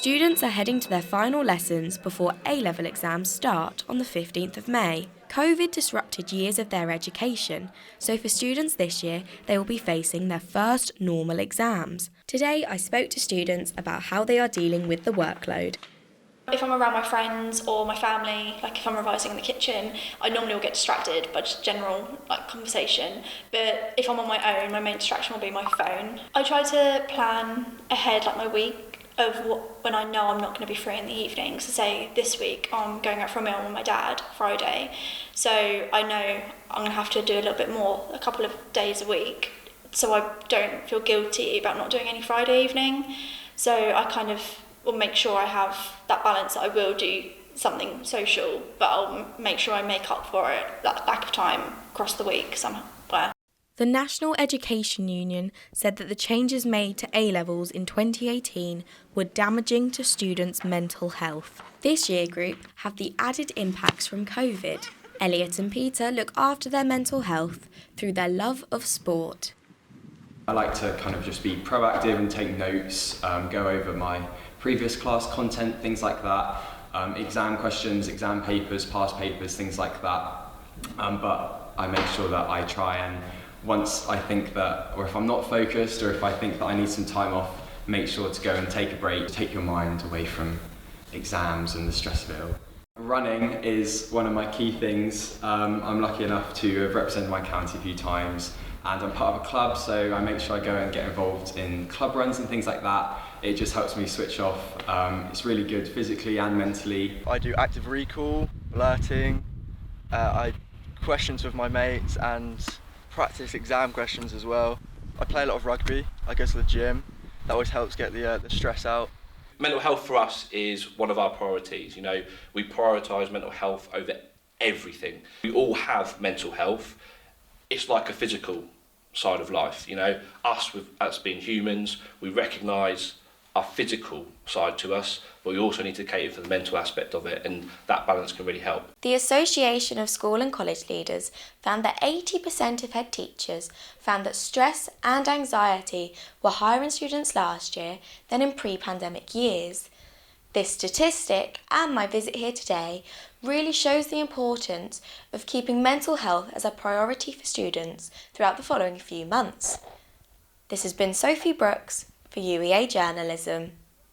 Students are heading to their final lessons before A-level exams start on the 15th of May. COVID disrupted years of their education, so for students this year, they will be facing their first normal exams. Today, I spoke to students about how they are dealing with the workload. If I'm around my friends or my family, like if I'm revising in the kitchen, I normally will get distracted by just general conversation. But if I'm on my own, my main distraction will be my phone. I try to plan ahead my week of when I know I'm not going to be free in the evening. So say this week I'm going out for a meal with my dad Friday. So I know I'm going to have to do a little bit more, a couple of days a week, so I don't feel guilty about not doing any Friday evening. So I kind of will make sure I have that balance, that I will do something social, but I'll make sure I make up for it, that lack of time across the week somewhere. The National Education Union said that the changes made to A-levels in 2018 were damaging to students' mental health. This year group have the added impacts from COVID. Elliot and Peter look after their mental health through their love of sport. I like to kind of just be proactive and take notes, go over my previous class content, things like that, exam questions, exam papers, past papers, things like that. But I make sure that I try and, once I think that, or if I'm not focused, or if I think that I need some time off, make sure to go and take a break, take your mind away from exams and the stress of it all. Running is one of my key things. I'm lucky enough to have represented my county a few times, and I'm part of a club, so I make sure I go and get involved in club runs and things like that. It just helps me switch off. It's really good physically and mentally. I do active recall, alerting, I questions with my mates and practice exam questions as well. I play a lot of rugby, I go to the gym. That always helps get the stress out. Mental health for us is one of our priorities. We prioritise mental health over everything. We all have mental health. It's like a physical side of life. Us being humans, we recognise our physical side to us, but we also need to cater for the mental aspect of it, and that balance can really help. The Association of School and College Leaders found that 80% of head teachers found that stress and anxiety were higher in students last year than in pre-pandemic years. This statistic and my visit here today really shows the importance of keeping mental health as a priority for students throughout the following few months. This has been Sophie Brooks for UEA Journalism.